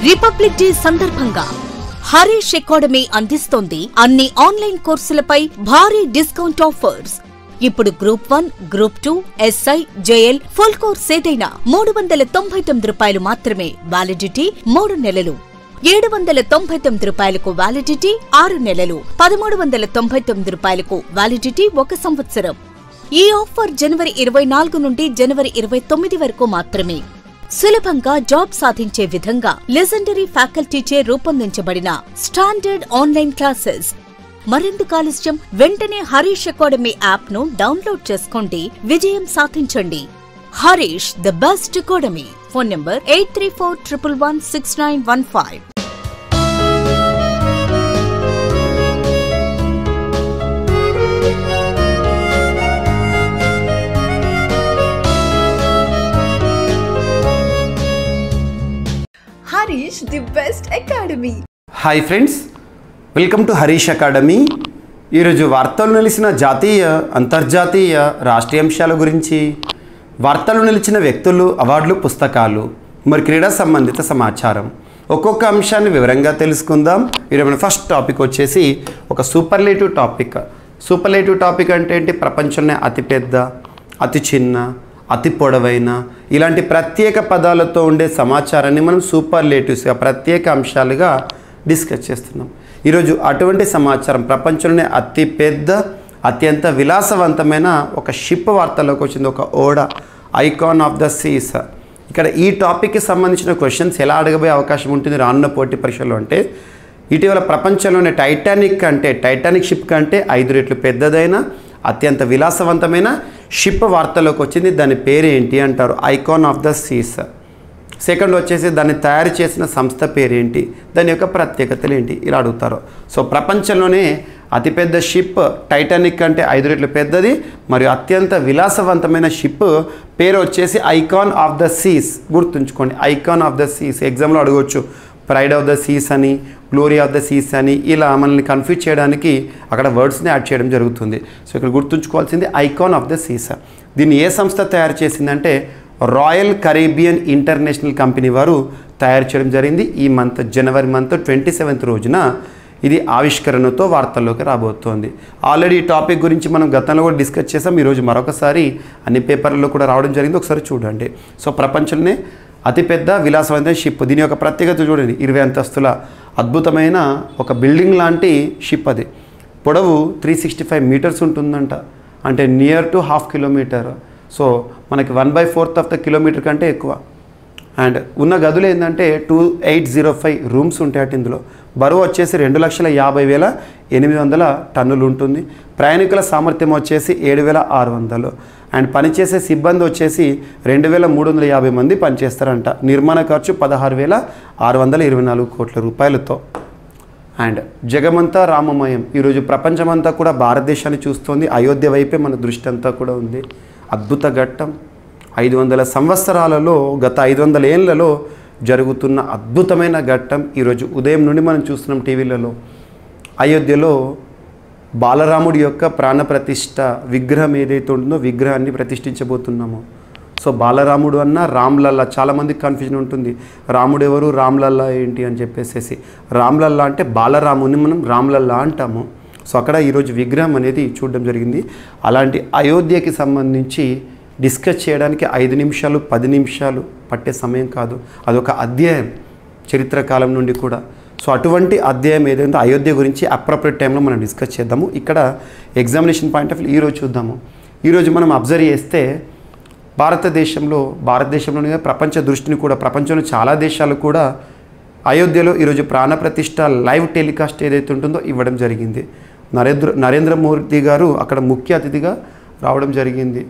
Republic day సందర్భంగా Harish academy అందిస్తోంది అన్ని ఆన్లైన్ కోర్సులపై భారీ డిస్కౌంట్ ఆఫర్స్. ఇప్పుడు group 1, group 2, SI, JL full course ఏదైనా ₹399 మాత్రమే. వ్యాలిడిటీ 3 నెలలు. ₹799 వ్యాలిడిటీ 6 నెలలు. ₹1399 వ్యాలిడిటీ 1 సంవత్సరం. ఈ ఆఫర్ జనవరి 24 నుండి జనవరి 29 వరకు మాత్రమే. సులభంగా జాబ్ సాధించే విధంగా లెజెండరీ ఫ్యాకల్టీచే రూపొందించబడిన స్టాండర్డ్ ఆన్లైన్ క్లాసెస్. మరెందుకు ఆలస్యం? వెంటనే హరీష్ అకాడమీ యాప్ ను డౌన్లోడ్ చేసుకోండి. విజయం సాధించండి. Harish the best academy. Phone number 8341116915. Harish, the best academy. Hi friends, welcome to Harish Academy. ఈరోజు వార్తలు నిలిచిన జాతీయ, అంతర్జాతీయ, రాష్ట్రీయ అంశాల గురించి, వార్తలు నిలిచిన వ్యక్తులు, అవార్డులు, పుస్తకాలు, మరి క్రీడా సంబంధిత సమాచారం ఒక్కొక్క అంశాన్ని వివరంగా తెలుసుకుందాం. ఈరోజు మన ఫస్ట్ టాపిక్ వచ్చేసి ఒక సూపర్లేటివ్ టాపిక్. సూపర్లేటివ్ టాపిక్ అంటే ఏంటి? ప్రపంచంలో అతిపెద్ద, అతి చిన్న, అతి పొడవైన ఇలాంటి ప్రత్యేక పదాలతో ఉండే సమాచారాన్ని మనం సూపర్లేటివ్స్గా ప్రత్యేక అంశాలుగా డిస్కస్ చేస్తున్నాం. ఈరోజు అటువంటి సమాచారం ప్రపంచంలోనే అతి పెద్ద, అత్యంత విలాసవంతమైన ఒక షిప్ వార్తలోకి వచ్చింది. ఒక ఓడ, ఐకాన్ ఆఫ్ ద సీస్. ఇక్కడ ఈ టాపిక్కి సంబంధించిన క్వశ్చన్స్ ఎలా అడగబోయే అవకాశం ఉంటుంది రానున్న పోటీ పరీక్షలో అంటే, ఇటీవల ప్రపంచంలోనే టైటానిక్ షిప్ కంటే 5 రెట్లు పెద్దదైన అత్యంత విలాసవంతమైన షిప్ వార్తలోకి వచ్చింది. దాని పేరు ఏంటి అంటారు? Icon of the Cs. Second వచ్చేసి దాన్ని తయారు చేసిన సంస్థ పేరేంటి, దాని యొక్క ప్రత్యేకతలు ఏంటి, ఇలా అడుగుతారు. సో ప్రపంచంలోనే అతిపెద్ద షిప్ టైటానిక్ కంటే 5 రెట్లు పెద్దది మరియు అత్యంత విలాసవంతమైన షిప్ పేరు వచ్చేసి ఐకాన్ ఆఫ్ ద సీస్. గుర్తుంచుకోండి, ఐకాన్ ఆఫ్ ద సీస్. ఎగ్జామ్లో అడగవచ్చు. ప్రైడ్ ఆఫ్ ద సీస్ అని, గ్లోరీ ఆఫ్ ద సీస్ అని, ఇలా మనల్ని కన్ఫ్యూజ్ చేయడానికి అక్కడ వర్డ్స్ని యాడ్ చేయడం జరుగుతుంది. సో ఇక్కడ గుర్తుంచుకోవాల్సింది ఐకాన్ ఆఫ్ ద సీస్. దీన్ని ఏ సంస్థ తయారు చేసిందంటే రాయల్ కరేబియన్ ఇంటర్నేషనల్ కంపెనీ వారు తయారు చేయడం జరిగింది. ఈ జనవరి 27 రోజున ఇది ఆవిష్కరణతో వార్తల్లోకి రాబోతోంది. ఆల్రెడీ ఈ టాపిక్ గురించి మనం గతంలో కూడా డిస్కస్ చేసాం. ఈరోజు మరొకసారి అన్ని పేపర్లలో కూడా రావడం జరిగింది. ఒకసారి చూడండి. సో ప్రపంచంలోనే అతిపెద్ద విలాసవంతమైన షిప్. దీని యొక్క ప్రత్యేకత చూడండి. 20 అంతస్తుల అద్భుతమైన ఒక బిల్డింగ్ లాంటి షిప్. అది పొడవు 365 మీటర్స్ ఉంటుందంట. అంటే నియర్ టు 1/2 కిలోమీటర్. సో మనకి 1/4 ఆఫ్ ద కిలోమీటర్ కంటే ఎక్కువ. అండ్ ఉన్న గదులు ఏంటంటే 2805 రూమ్స్ ఉంటాయట. ఇందులో బరువు వచ్చేసి 2,50,800 టన్నులు ఉంటుంది. ప్రయాణికుల సామర్థ్యం వచ్చేసి 7,600. అండ్ పనిచేసే సిబ్బంది వచ్చేసి 2,350 మంది పనిచేస్తారంట. నిర్మాణ ఖర్చు 16,624 కోట్ల రూపాయలతో. అండ్ జగమంతా రామమయం. ఈరోజు ప్రపంచమంతా కూడా భారతదేశాన్ని చూస్తోంది. అయోధ్య వైపే మన దృష్టి అంతా కూడా ఉంది. అద్భుత ఘట్టం. 500 సంవత్సరాలలో, గత 500 ఏళ్లలో జరుగుతున్న అద్భుతమైన ఘట్టం ఈరోజు ఉదయం నుండి మనం చూస్తున్నాం టీవీలలో. అయోధ్యలో బాలరాముడి యొక్క ప్రాణప్రతిష్ఠ విగ్రహం ఏదైతే ఉంటుందో విగ్రహాన్ని ప్రతిష్ఠించబోతున్నాము. సో బాలరాముడు అన్న రామ్లల్లా, చాలామందికి కన్ఫ్యూజన్ ఉంటుంది. రాముడు ఎవరు, రామ్లల్లా ఏంటి అని చెప్పేసి. రామ్లల్లా అంటే బాలరాముని మనం రామ్లల్లా అంటాము. సో అక్కడ ఈరోజు విగ్రహం అనేది చూడడం జరిగింది. అలాంటి అయోధ్యకి సంబంధించి డిస్కస్ చేయడానికి 5 నిమిషాలు 10 నిమిషాలు పట్టే సమయం కాదు. అదొక అధ్యాయం చరిత్ర కాలం నుండి కూడా. సో అటువంటి అధ్యాయం ఏదైతే అయోధ్య గురించి అప్రోప్రియట్ టైంలో మనం డిస్కస్ చేద్దాము. ఇక్కడ ఎగ్జామినేషన్ పాయింట్ ఆఫ్ వ్యూ ఈరోజు చూద్దాము. ఈరోజు మనం అబ్జర్వ్ చేస్తే భారతదేశంలోనే ప్రపంచ దృష్టిని కూడా, ప్రపంచంలో చాలా దేశాలు కూడా అయోధ్యలో ఈరోజు ప్రాణప్రతిష్ఠ లైవ్ టెలికాస్ట్ ఏదైతే ఉంటుందో ఇవ్వడం జరిగింది. నరేంద్ర మోదీ గారు అక్కడ ముఖ్య అతిథిగా రావడం జరిగింది.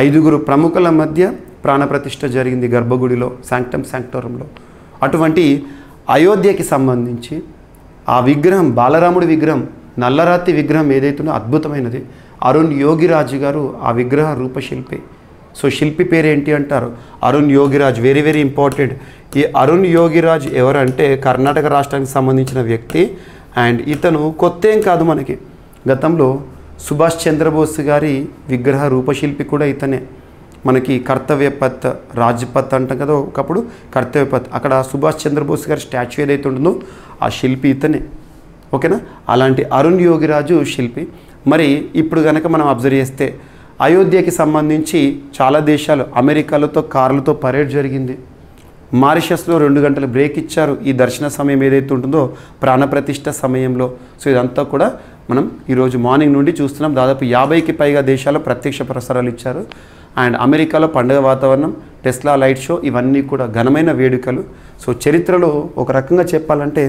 5 ప్రముఖుల మధ్య ప్రాణప్రతిష్ఠ జరిగింది గర్భగుడిలో, శాంక్టోరంలో. అటువంటి అయోధ్యకి సంబంధించి ఆ విగ్రహం, బాలరాముడి విగ్రహం, నల్లరాతి విగ్రహం ఏదైతుందో అద్భుతమైనది. అరుణ్ యోగిరాజు గారు ఆ విగ్రహ రూపశిల్పి. సో శిల్పి పేరు ఏంటి అంటారు? Arun Yogiraj. Very very important. ఈ అరుణ్ యోగిరాజ్ ఎవరంటే కర్ణాటక రాష్ట్రానికి సంబంధించిన వ్యక్తి. అండ్ ఇతను కొత్త ఏం కాదు మనకి. గతంలో సుభాష్ చంద్రబోస్ గారి విగ్రహ రూపశిల్పి కూడా ఇతనే. మనకి కర్తవ్యపత్ రాజ్పత్ అంటాం కదా ఒకప్పుడు, కర్తవ్యపత్ అక్కడ సుభాష్ చంద్రబోస్ గారి స్టాచ్యూ ఏదైతే ఉంటుందో ఆ శిల్పి ఇతనే, ఓకేనా. అలాంటి అరుణ్ యోగిరాజు శిల్పి. మరి ఇప్పుడు కనుక మనం అబ్జర్వ్ చేస్తే అయోధ్యకి సంబంధించి చాలా దేశాలు, అమెరికాలతో కార్లతో పరేడ్ జరిగింది, మారిషస్లో 2 గంటల బ్రేక్ ఇచ్చారు ఈ దర్శన సమయం ఏదైతే ఉంటుందో ప్రాణప్రతిష్ఠ సమయంలో. సో ఇదంతా కూడా మనం ఈరోజు మార్నింగ్ నుండి చూస్తున్నాం. దాదాపు 50కి పైగా దేశాలు ప్రత్యక్ష ప్రసారాలు ఇచ్చారు. అండ్ అమెరికాలో పండుగ వాతావరణం, టెస్లా లైట్ షో, ఇవన్నీ కూడా ఘనమైన వేడుకలు. సో చరిత్రలో ఒక రకంగా చెప్పాలంటే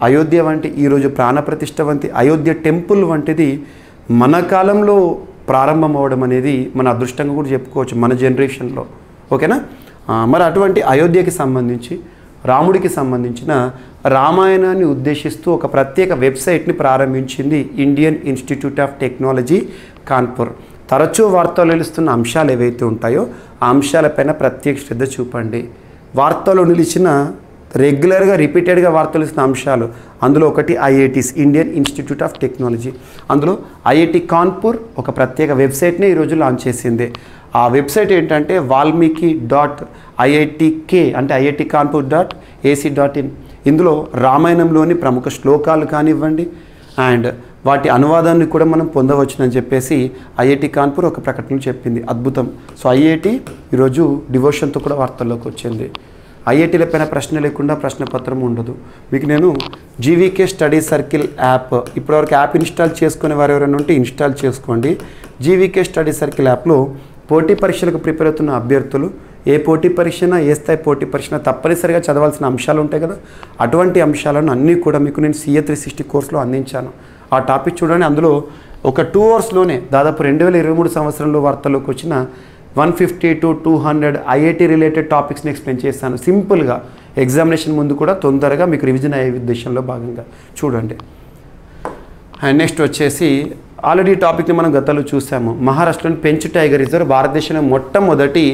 అయోధ్య వంటి ఈరోజు ప్రాణప్రతిష్ఠ వంటి అయోధ్య టెంపుల్ వంటిది మన కాలంలో ప్రారంభం అవ్వడం అనేది మన అదృష్టంగా కూడా చెప్పుకోవచ్చు మన జనరేషన్లో, ఓకేనా. మరి అటువంటి అయోధ్యకి సంబంధించి రాముడికి సంబంధించిన రామాయణాన్ని ఉద్దేశిస్తూ ఒక ప్రత్యేక వెబ్సైట్ని ప్రారంభించింది Indian institute of technology Kanpur. తరచూ వార్తలు నిలుస్తున్న అంశాలు ఏవైతే ఉంటాయో ఆ అంశాలపైన ప్రత్యేక శ్రద్ధ చూపండి. వార్తలు నిలిచిన రెగ్యులర్గా రిపీటెడ్గా వార్తలు ఇస్తున్న అంశాలు, అందులో ఒకటి IITs, Indian institute of technology. అందులో ఐఐటి కాన్పూర్ ఒక ప్రత్యేక వెబ్సైట్ని ఈరోజు లాంచ్ చేసింది. ఆ వెబ్సైట్ ఏంటంటే valmiki.iitk అంటే iitkanpur.ac.in. ఇందులో రామాయణంలోని ప్రముఖ శ్లోకాలు కానివ్వండి అండ్ వాటి అనువాదాన్ని కూడా మనం పొందవచ్చునని చెప్పేసి ఐఐటి కాన్పూర్ ఒక ప్రకటన చెప్పింది. అద్భుతం. సో ఐఐటి ఈరోజు డివోషన్తో కూడా వార్తల్లోకి వచ్చింది. ఐఐటీల పైన ప్రశ్న లేకుండా ప్రశ్నపత్రం ఉండదు. మీకు నేను జీవీకే స్టడీ సర్కిల్ యాప్, ఇప్పటివరకు యాప్ ఇన్స్టాల్ చేసుకునే వారు ఎవరైనా ఉంటే ఇన్స్టాల్ చేసుకోండి. జీవీకే స్టడీ సర్కిల్ యాప్లో పోటీ పరీక్షలకు ప్రిపేర్ అవుతున్న అభ్యర్థులు ఏ పోటీ పరీక్షనా, ఏ స్థాయి పోటీ పరీక్షనా తప్పనిసరిగా చదవాల్సిన అంశాలు ఉంటాయి కదా, అటువంటి అంశాలను అన్నీ కూడా మీకు నేను CA 360 కోర్సులో అందించాను. ఆ టాపిక్ చూడండి. అందులో ఒక 2 అవర్స్లోనే దాదాపు 2023 సంవత్సరంలో వార్తల్లోకి వచ్చిన 150 to 200 ఐఐటీ రిలేటెడ్ టాపిక్స్ని ఎక్స్ప్లెయిన్ చేస్తాను సింపుల్గా. ఎగ్జామినేషన్ ముందు కూడా తొందరగా మీకు రివిజన్ అయ్యే ఉద్దేశంలో భాగంగా చూడండి. అండ్ నెక్స్ట్ వచ్చేసి ఆల్రెడీ టాపిక్ని మనం గతంలో చూసాము. మహారాష్ట్రలోని పెంచ్ టైగర్ రిజర్వ్ భారతదేశంలో మొట్టమొదటి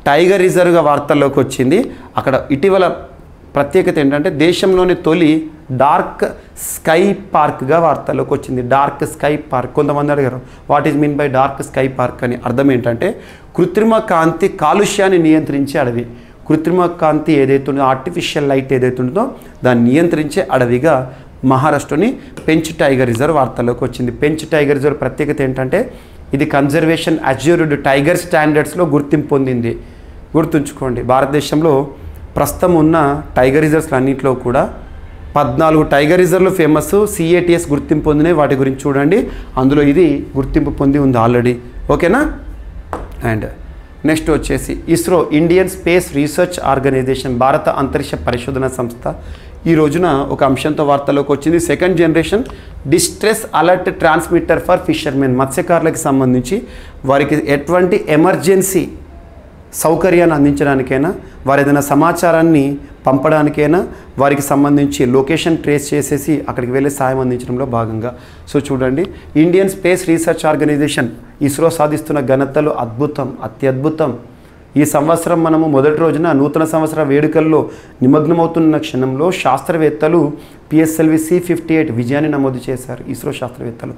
టైగర్ రిజర్వ్గా వార్తల్లోకి వచ్చింది. అక్కడ ఇటీవల ప్రత్యేకత ఏంటంటే దేశంలోని తొలి డార్క్ స్కై పార్క్గా వార్తల్లోకి వచ్చింది. Dark sky park. కొంతమంది అడిగారు what is mean by dark sky park అని. అర్థం ఏంటంటే కృత్రిమ కాంతి కాలుష్యాన్ని నియంత్రించే అడవి. కృత్రిమ కాంతి ఏదైతే ఉందో, ఆర్టిఫిషియల్ లైట్ ఏదైతే ఉంటుందో దాన్ని నియంత్రించే అడవిగా మహారాష్ట్రలోని పెంచ్ టైగర్ రిజర్వ్ వార్తల్లోకి వచ్చింది. పెంచ్ టైగర్ రిజర్వ్ ప్రత్యేకత ఏంటంటే ఇది కన్జర్వేషన్ అజ్యూర్డ్ టైగర్ స్టాండర్డ్స్లో గుర్తింపు పొందింది. గుర్తుంచుకోండి, భారతదేశంలో ప్రస్తుతం ఉన్న టైగర్ రిజర్వ్స్ అన్నింటిలో కూడా 14 టైగర్ రిజర్వ్లు ఫేమస్, CATS గుర్తింపు పొందినాయి. వాటి గురించి చూడండి. అందులో ఇది గుర్తింపు పొంది ఉంది ఆల్రెడీ, ఓకేనా. అండ్ నెక్స్ట్ వచ్చేసి ISRO, Indian space research organisation, భారత అంతరిక్ష పరిశోధన సంస్థ ఈ రోజున ఒక అంశంతో వార్తలోకి వచ్చింది. 2nd generation distress alert transmitter for fishermen. మత్స్యకారులకు సంబంధించి వారికి ఎటువంటి ఎమర్జెన్సీ సౌకర్యాన్ని అందించడానికైనా, వారు ఏదైనా సమాచారాన్ని పంపడానికైనా, వారికి సంబంధించి లొకేషన్ ట్రేస్ చేసేసి అక్కడికి వెళ్ళి సాయం అందించడంలో భాగంగా. సో చూడండి, Indian space research organisation ISRO సాధిస్తున్న ఘనతలు అద్భుతం, అత్యద్భుతం. ఈ సంవత్సరం మనము మొదటి రోజున నూతన సంవత్సర వేడుకల్లో నిమగ్నమవుతున్న క్షణంలో శాస్త్రవేత్తలు PSLV C58 విజయాన్ని నమోదు చేశారు ఇస్రో శాస్త్రవేత్తలు.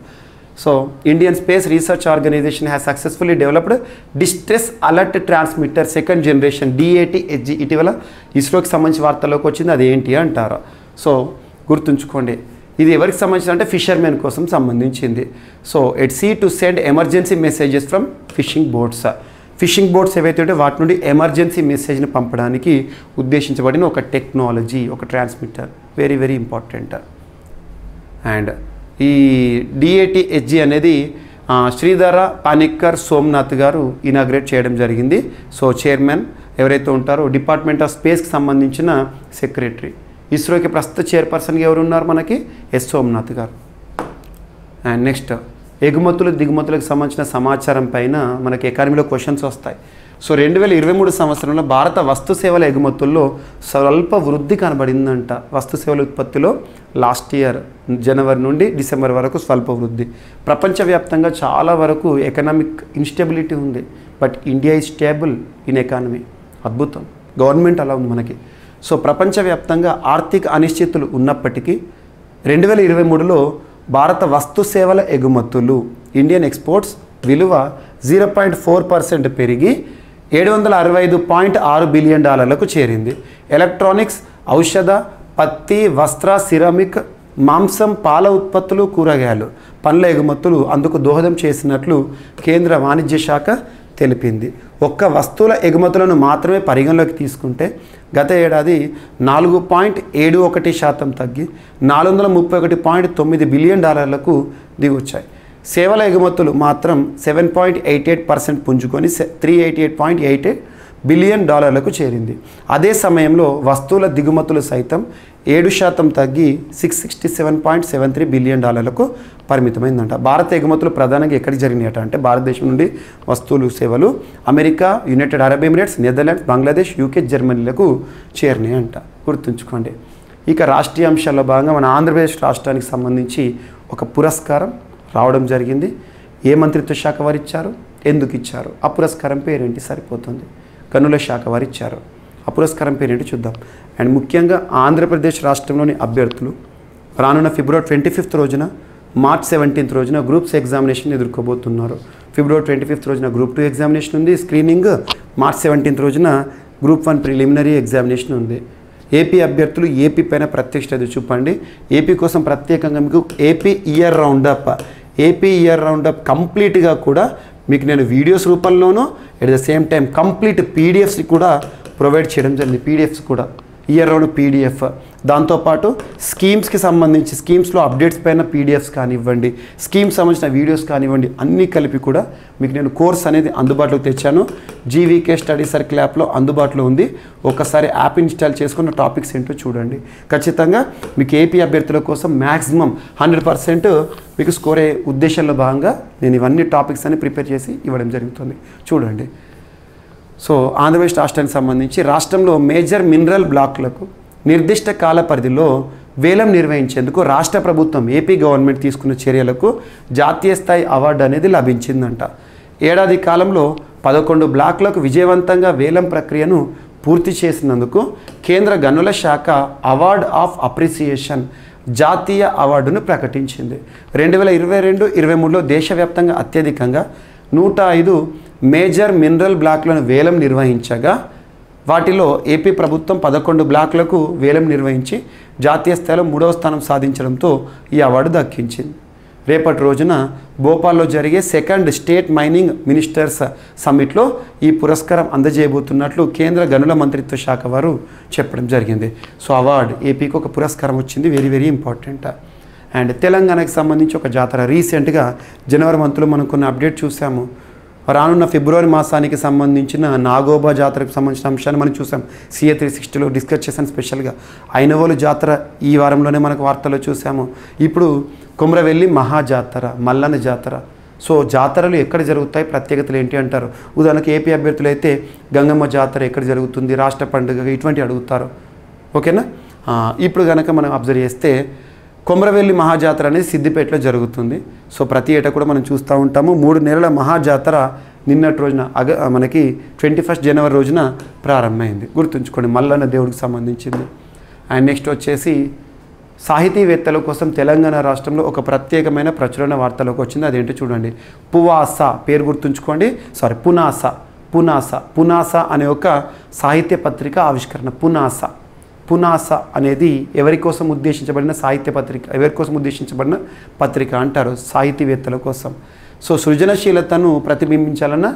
So Indian space research organisation has successfully developed distress alert transmitter 2nd generation DAT-HG. ఇటీవల ఇస్రోకి సంబంధించి వార్తల్లోకి వచ్చింది. అది ఏంటి అంటారు. సో గుర్తుంచుకోండి, ఇది ఎవరికి సంబంధించి అంటే ఫిషర్మెన్ కోసం సంబంధించింది. So at sea to send emergency messages from fishing boats. Fishing boats ఏవైతే ఉంటే వాటి నుండి ఎమర్జెన్సీ మెసేజ్ని పంపడానికి ఉద్దేశించబడిన ఒక టెక్నాలజీ, ఒక transmitter. Very very important. And ఈ DAT-HG అనేది శ్రీధర పానిక్కర్ సోమనాథ్ గారు ఇనాగ్రేట్ చేయడం జరిగింది. సో చైర్మన్ ఎవరైతే ఉంటారో డిపార్ట్మెంట్ ఆఫ్ స్పేస్కి సంబంధించిన సెక్రటరీ. ఇస్రోకి ప్రస్తుత చైర్పర్సన్గా ఎవరు ఉన్నారు మనకి? S సోమనాథ్ గారు. అండ్ నెక్స్ట్ ఎగుమతులు దిగుమతులకు సంబంధించిన సమాచారం పైన మనకి ఎకానమీలో క్వశ్చన్స్ వస్తాయి. సో 2023 సంవత్సరంలో భారత వస్తు సేవల ఎగుమతుల్లో స్వల్ప వృద్ధి కనబడిందంట. వస్తు సేవల ఉత్పత్తిలో లాస్ట్ ఇయర్ జనవరి నుండి డిసెంబర్ వరకు స్వల్ప వృద్ధి. ప్రపంచవ్యాప్తంగా చాలా వరకు ఎకనామిక్ ఇన్స్టెబిలిటీ ఉంది, but India is stable in economy. అద్భుతం. గవర్నమెంట్ అలా ఉంది మనకి. సో ప్రపంచవ్యాప్తంగా ఆర్థిక అనిశ్చితులు ఉన్నప్పటికీ 2023లో భారత వస్తు సేవల ఎగుమతులు ఇండియన్ ఎక్స్పోర్ట్స్ విలువ 0.4% పెరిగి $765.6 బిలియన్ చేరింది. ఎలక్ట్రానిక్స్, ఔషధ, పత్తి, వస్త్ర, సిరామిక్, మాంసం, పాల ఉత్పత్తులు, కూరగాయలు, పండ్ల ఎగుమతులు అందుకు దోహదం చేసినట్లు కేంద్ర వాణిజ్య శాఖ తెలిపింది. ఒక్క వస్తువుల ఎగుమతులను మాత్రమే పరిగణలోకి తీసుకుంటే గత ఏడాది 4.71% తగ్గి $431.9 బిలియన్ దిగొచ్చాయి. సేవల ఎగుమతులు మాత్రం 7.88% పుంజుకొని $388.88 బిలియన్ చేరింది. అదే సమయంలో వస్తువుల దిగుమతులు సైతం 7% తగ్గి $667.73 బిలియన్ పరిమితమైందంట. భారత ఎగుమతులు ప్రధానంగా ఎక్కడికి జరిగినాయట అంటే భారతదేశం నుండి వస్తువులు, సేవలు America, United Arab Emirates, Netherlands, Bangladesh, UK, జర్మనీలకు చేరినాయంట. గుర్తుంచుకోండి. ఇక రాష్ట్రీయ అంశాల్లో భాగంగా మన ఆంధ్రప్రదేశ్ రాష్ట్రానికి సంబంధించి ఒక పురస్కారం రావడం జరిగింది. ఏ మంత్రిత్వ శాఖ వారు ఇచ్చారు, ఎందుకు ఇచ్చారు, ఆ పురస్కారం పేరేంటి సరిపోతుంది. గనుల శాఖ వారు ఇచ్చారు. ఆ పురస్కారం పేరేంటి చూద్దాం. అండ్ ముఖ్యంగా ఆంధ్రప్రదేశ్ రాష్ట్రంలోని అభ్యర్థులు రానున్న ఫిబ్రవరి 25 రోజున, మార్చ్ 17 రోజున గ్రూప్స్ ఎగ్జామినేషన్ ఎదుర్కోబోతున్నారు. ఫిబ్రవరి 25 రోజున గ్రూప్ 2 ఎగ్జామినేషన్ ఉంది, స్క్రీనింగ్. మార్చ్ 17 రోజున గ్రూప్ 1 ప్రిలిమినరీ ఎగ్జామినేషన్ ఉంది. ఏపీ అభ్యర్థులు ఏపీ పైన ప్రత్యక్ష చూపండి. ఏపీ కోసం ప్రత్యేకంగా మీకు ఏపీ ఇయర్ రౌండప్ కంప్లీట్గా కూడా మీకు నేను వీడియోస్ రూపంలోనూ at the same time complete PDFs కూడా ప్రొవైడ్ చేయడం జరిగింది. పీడిఎఫ్స్ కూడా ఇయర్ రౌండ్ పీడిఎఫ్, దాంతోపాటు స్కీమ్స్కి సంబంధించి స్కీమ్స్లో అప్డేట్స్ పైన పీడిఎఫ్స్ కానివ్వండి, స్కీమ్స్ సంబంధించిన వీడియోస్ కానివ్వండి, అన్నీ కలిపి కూడా మీకు నేను కోర్స్ అనేది అందుబాటులోకి తెచ్చాను. జీవీకే స్టడీ సర్కిల్ యాప్లో అందుబాటులో ఉంది. ఒకసారి యాప్ ఇన్స్టాల్ చేసుకున్న టాపిక్స్ ఏంటో చూడండి. ఖచ్చితంగా మీకు ఏపీ అభ్యర్థుల కోసం మ్యాక్సిమం 100% మీకు స్కోర్ అయ్యే ఉద్దేశంలో భాగంగా నేను ఇవన్నీ టాపిక్స్ అన్ని ప్రిపేర్ చేసి ఇవ్వడం జరుగుతుంది. చూడండి. సో ఆంధ్రప్రదేశ్ రాష్ట్రానికి సంబంధించి రాష్ట్రంలో మేజర్ మినరల్ బ్లాక్లకు నిర్దిష్ట కాల పరిధిలో వేలం నిర్వహించేందుకు రాష్ట్ర ప్రభుత్వం ఏపీ గవర్నమెంట్ తీసుకున్న చర్యలకు జాతీయ స్థాయి అవార్డు అనేది లభించిందంట. ఏడాది కాలంలో 11 బ్లాక్లకు విజయవంతంగా వేలం ప్రక్రియను పూర్తి చేసినందుకు కేంద్ర గనుల శాఖ అవార్డ్ ఆఫ్ అప్రిసియేషన్ జాతీయ అవార్డును ప్రకటించింది. 2022-23లో దేశవ్యాప్తంగా అత్యధికంగా 105 మేజర్ మినరల్ బ్లాక్లను వేలం నిర్వహించగా వాటిలో ఏపీ ప్రభుత్వం 11 బ్లాక్లకు వేలం నిర్వహించి జాతీయ స్థాయిలో 3వ స్థానం సాధించడంతో ఈ అవార్డు దక్కించింది. రేపటి రోజున భోపాల్లో జరిగే 2nd స్టేట్ మైనింగ్ మినిస్టర్స్ సమ్మిట్లో ఈ పురస్కారం అందజేయబోతున్నట్లు కేంద్ర గనుల మంత్రిత్వ శాఖ వారు చెప్పడం జరిగింది. సో అవార్డు ఏపీకి ఒక పురస్కారం వచ్చింది. Very very important. అండ్ తెలంగాణకి సంబంధించి ఒక జాతర రీసెంట్గా జనవరి మంత్లో మనం కొన్ని అప్డేట్ చూసాము. రానున్న ఫిబ్రవరి మాసానికి సంబంధించిన నాగోబా జాతరకు సంబంధించిన అంశాన్ని మనం చూసాం. CA 360లో డిస్కస్ చేశాను స్పెషల్గా. ఐనవోలు జాతర ఈ వారంలోనే మనకు వార్తల్లో చూసాము. ఇప్పుడు కుమ్రవెల్లి మహాజాతర, మల్లన్న జాతర. సో జాతరలు ఎక్కడ జరుగుతాయి, ప్రత్యేకతలు ఏంటి అంటారు. ఉదాహరణకు ఏపీ అభ్యర్థులు అయితే గంగమ్మ జాతర ఎక్కడ జరుగుతుంది, రాష్ట్ర పండుగ, ఇటువంటి అడుగుతారు. ఓకేనా. ఇప్పుడు కనుక మనం అబ్జర్వ్ చేస్తే కొమరవెల్లి మహాజాతర అనేది సిద్దిపేటలో జరుగుతుంది. సో ప్రతి ఏటా కూడా మనం చూస్తూ ఉంటాము. 3 నెలల మహాజాతర నిన్నటి రోజున మనకి 21 జనవరి రోజున ప్రారంభమైంది. గుర్తుంచుకోండి, మల్లన్న దేవుడికి సంబంధించింది. అండ్ నెక్స్ట్ వచ్చేసి సాహితీవేత్తల కోసం తెలంగాణ రాష్ట్రంలో ఒక ప్రత్యేకమైన ప్రచురణ వార్తలోకి వచ్చింది. అదేంటో చూడండి. పువాస పేరు గుర్తుంచుకోండి. పునాస అనే ఒక సాహిత్య పత్రిక ఆవిష్కరణ. పునాస అనేది ఎవరి కోసం ఉద్దేశించబడిన సాహిత్య పత్రిక, ఎవరి కోసం ఉద్దేశించబడిన పత్రిక అంటారు, సాహితీవేత్తల కోసం. సో సృజనశీలతను ప్రతిబింబించాలన్న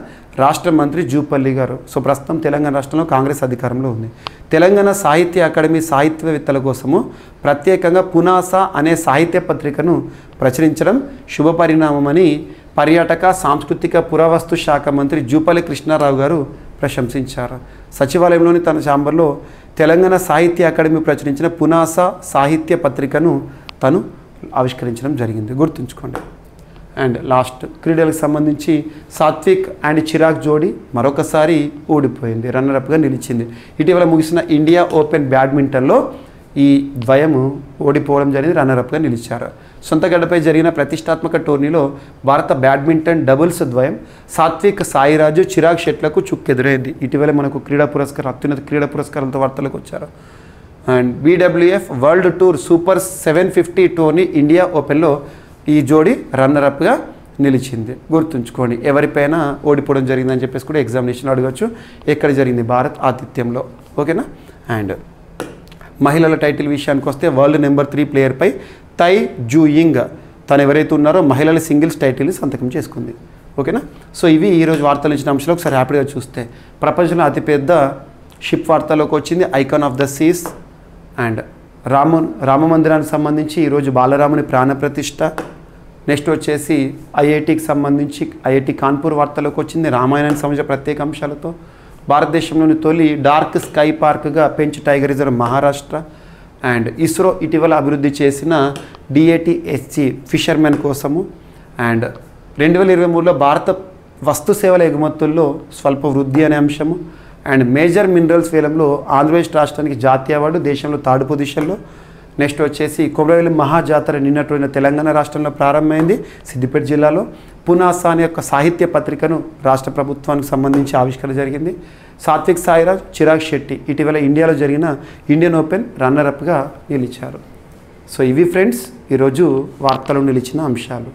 రాష్ట్ర మంత్రి జూపల్లి గారు. సో ప్రస్తుతం తెలంగాణ రాష్ట్రంలో కాంగ్రెస్ అధికారంలో ఉంది. తెలంగాణ సాహిత్య అకాడమీ సాహిత్యవేత్తల కోసము ప్రత్యేకంగా పునాస అనే సాహిత్య పత్రికను ప్రచురించడం శుభపరిణామమని పర్యాటక, సాంస్కృతిక, పురావస్తు శాఖ మంత్రి జూపల్లి కృష్ణారావు గారు ప్రశంసించారు. సచివాలయంలోని తన ఛాంబర్లో తెలంగాణ సాహిత్య అకాడమీ ప్రచురించిన పునాస సాహిత్య పత్రికను తను ఆవిష్కరించడం జరిగింది. గుర్తుంచుకోండి. అండ్ లాస్ట్ క్రీడలకు సంబంధించి సాత్విక్ అండ్ చిరాగ్ జోడీ మరొకసారి ఓడిపోయింది, రన్నరప్గా నిలిచింది. ఇటీవల ముగిసిన ఇండియా ఓపెన్ బ్యాడ్మింటన్లో ఈ ద్వయము ఓడిపోవడం జరిగింది, రన్నరప్గా నిలిచారు. సొంత గడ్డపై జరిగిన ప్రతిష్టాత్మక టోర్నీలో భారత బ్యాడ్మింటన్ డబుల్స్ ద్వయం సాత్విక్ సాయిరాజు చిరాగ్ షెట్లకు చుక్కెదురైంది. ఇటీవల మనకు అత్యున్నత క్రీడా పురస్కారాలతో వార్తలకు వచ్చారు. And BWF world tour super 750 tourney India ఓపెన్లో ఈ జోడీ రన్నరప్గా నిలిచింది. గుర్తుంచుకోండి, ఎవరిపైన ఓడిపోవడం జరిగిందని చెప్పేసి కూడా ఎగ్జామినేషన్ అడగచ్చు. ఎక్కడ జరిగింది? భారత్ ఆతిథ్యంలో. ఓకేనా? అండ్ మహిళల టైటిల్ విషయానికి వస్తే వరల్డ్ నెంబర్ 3 ప్లేయర్పై తై జూయింగ్ తను ఎవరైతే ఉన్నారో మహిళల సింగిల్స్ టైటిల్ని సంతకం చేసుకుంది. ఓకేనా? సో ఇవి ఈరోజు వార్తలు ఇచ్చిన అంశాలు. ఒకసారి హ్యాపీగా చూస్తే ప్రపంచంలో అతిపెద్ద షిప్ వార్తలోకి వచ్చింది icon of the Cs. And Rama మందిరానికి సంబంధించి ఈరోజు బాలరాముని ప్రాణప్రతిష్ఠ. నెక్స్ట్ వచ్చేసి ఐఐటికి సంబంధించి ఐఐటి కాన్పూర్ వార్తలోకి వచ్చింది రామాయణానికి సంబంధించిన ప్రత్యేక అంశాలతో. భారతదేశంలోని తొలి డార్క్ స్కై పార్క్గా Pench tiger reserve Maharashtra. And ISRO ఇటీవల అభివృద్ధి చేసిన DATSG ఫిషర్మెన్ కోసము. అండ్ 2023లో భారత వస్తు సేవల ఎగుమతుల్లో స్వల్ప వృద్ధి అనే అంశము. అండ్ మేజర్ మినరల్స్ వేలంలో ఆంధ్రప్రదేశ్ రాష్ట్రానికి జాతీయ అవార్డు, దేశంలో 3rd పొజిషన్లో. నెక్స్ట్ వచ్చేసి కొమరవెల్లి మహాజాతర నిన్నటి తెలంగాణ రాష్ట్రంలో ప్రారంభమైంది సిద్దిపేట జిల్లాలో. పునాస అనే యొక్క సాహిత్య పత్రికను రాష్ట్ర ప్రభుత్వానికి సంబంధించి ఆవిష్కరణ జరిగింది. సాత్విక్ సాయిరాజ్, చిరాగ్ శెట్టి ఇటీవల ఇండియాలో జరిగిన ఇండియన్ ఓపెన్ రన్నర్అప్గా నిలిచారు. సో ఇవి ఫ్రెండ్స్ ఈరోజు వార్తలు నిలిచిన అంశాలు.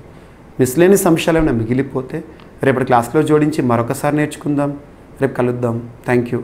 మిస్లేనియస్ అంశాలు ఏమైనా మిగిలిపోతే రేపటి క్లాస్లో జోడించి మరొకసారి నేర్చుకుందాం. రేపు కలుద్దాం. Thank you.